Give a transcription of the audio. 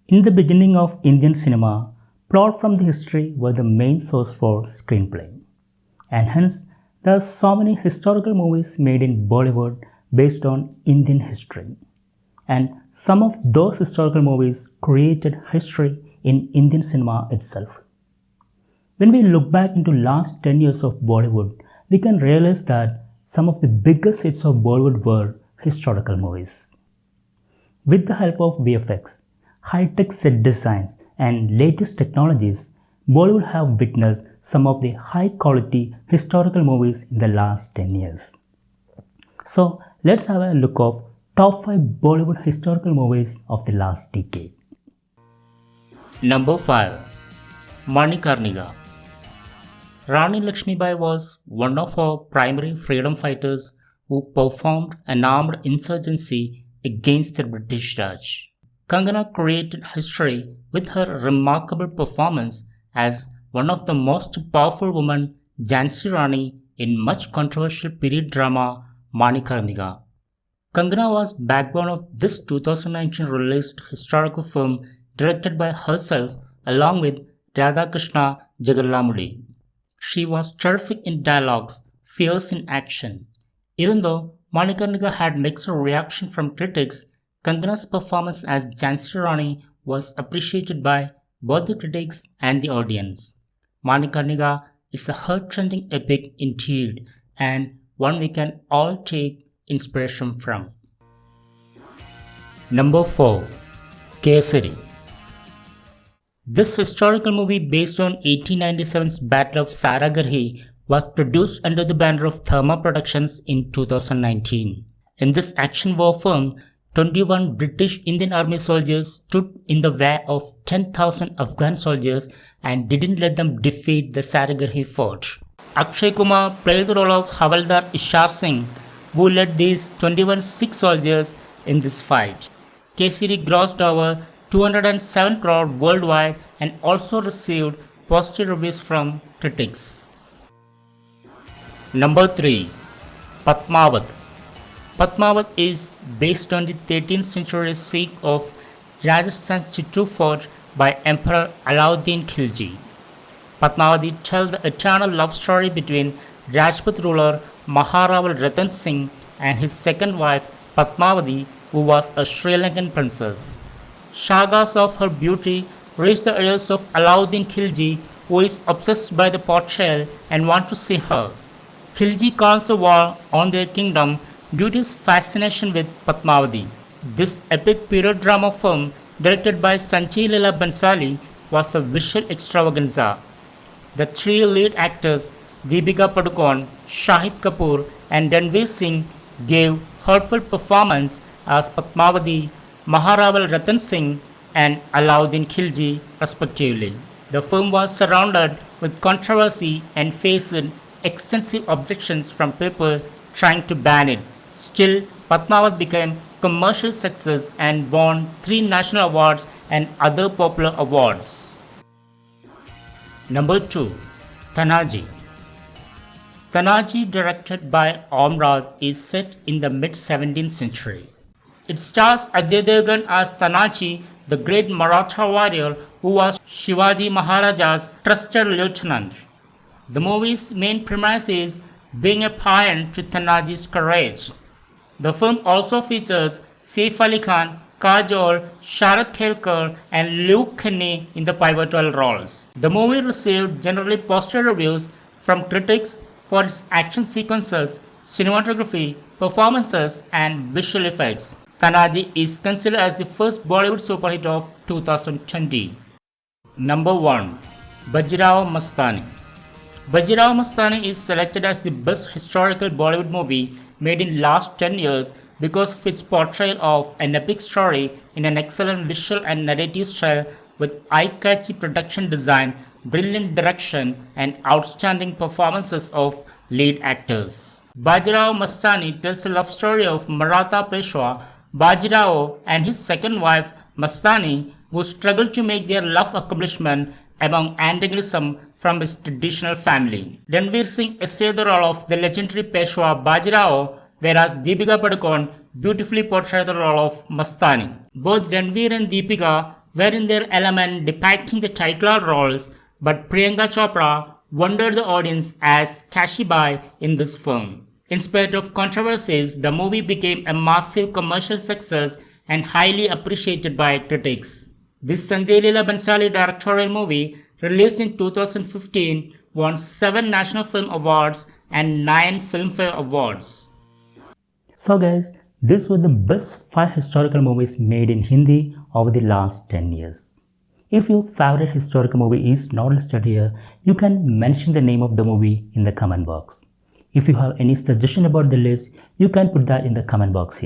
In the beginning of Indian cinema, plot from the history were the main source for screenplay. And hence, there are so many historical movies made in Bollywood based on Indian history. And some of those historical movies created history in Indian cinema itself. When we look back into last 10 years of Bollywood, we can realize that some of the biggest hits of Bollywood were historical movies. With the help of VFX, high-tech set designs and latest technologies, Bollywood have witnessed some of the high-quality historical movies in the last 10 years. So let's have a look of top 5 Bollywood historical movies of the last decade. Number 5. Manikarnika. Rani Lakshmibai was one of our primary freedom fighters who performed an armed insurgency against the British Raj. Kangana created history with her remarkable performance as one of the most powerful women, Jhansi Rani, in much controversial period drama Manikarnika. Kangana was backbone of this 2019 released historical film directed by herself along with Radhakrishna Jagalamudi. She was terrific in dialogues, fierce in action. Even though Manikarnika had mixed reaction from critics, Kangana's performance as Jhansi Rani was appreciated by both the critics and the audience. Manikarnika is a heart-rending epic indeed, and one we can all take inspiration from. Number 4. Kesari. This historical movie based on 1897's Battle of Saragarhi was produced under the banner of Therma Productions in 2019. In this action war film, 21 British Indian Army soldiers stood in the way of 10,000 Afghan soldiers and didn't let them defeat the Saragarhi fort. Akshay Kumar played the role of Havaldar Ishar Singh, who led these 21 Sikh soldiers in this fight. Kesari grossed over 207 crore worldwide and also received positive reviews from critics. Number 3. Padmavat. Padmavat is based on the 13th century siege of Rajasthan's Chittor fort by Emperor Alauddin Khilji. Padmavati tells the eternal love story between Rajput ruler Maharaja Ratan Singh and his second wife Padmavati, who was a Sri Lankan princess. Sagas of her beauty reach the ears of Alauddin Khilji, who is obsessed by the portrayal and wants to see her. Khilji calls a war on their kingdom due to his fascination with Padmavati. This epic period drama film, directed by Sanjay Leela Bhansali, was a visual extravaganza. The three lead actors, Deepika Padukone, Shahid Kapoor, and Ranveer Singh, gave heartful performance as Padmavati, Maharaja Ratan Singh, and Alauddin Khilji, respectively. The film was surrounded with controversy and faced extensive objections from people trying to ban it. Still, Padmavat became commercial success and won 3 national awards and other popular awards. Number 2. Tanaji. Tanaji, directed by Omrad, is set in the mid-17th century. It stars Ajay Devgan as Tanaji, the great Maratha warrior who was Shivaji Maharaja's trusted lieutenant. The movie's main premise is being a parent to Tanaji's courage. The film also features Saif Ali Khan, Kajol, Sharat Khelkar, and Luke Kenney in the pivotal roles. The movie received generally positive reviews from critics for its action sequences, cinematography, performances, and visual effects. Tanaji is considered as the first Bollywood superhit of 2020. Number 1. Bajirao Mastani. Bajirao Mastani is selected as the best historical Bollywood movie made in last 10 years because of its portrayal of an epic story in an excellent visual and narrative style with eye-catchy production design, brilliant direction, and outstanding performances of lead actors. Bajirao Mastani tells the love story of Maratha Peshwa Bajirao and his second wife Mastani, who struggled to make their love accomplishment among antagonism from his traditional family. Ranveer Singh essayed the role of the legendary Peshwa Bajirao, whereas Deepika Padukone beautifully portrayed the role of Mastani. Both Ranveer and Deepika were in their element depicting the title roles, but Priyanka Chopra wondered the audience as Kashibai in this film. In spite of controversies, the movie became a massive commercial success and highly appreciated by critics. This Sanjay Leela Bhansali directorial movie, released in 2015, won 7 National Film Awards and 9 Filmfare Awards. So guys, these were the best 5 historical movies made in Hindi over the last 10 years. If your favorite historical movie is not listed here, you can mention the name of the movie in the comment box. If you have any suggestion about the list, you can put that in the comment box here.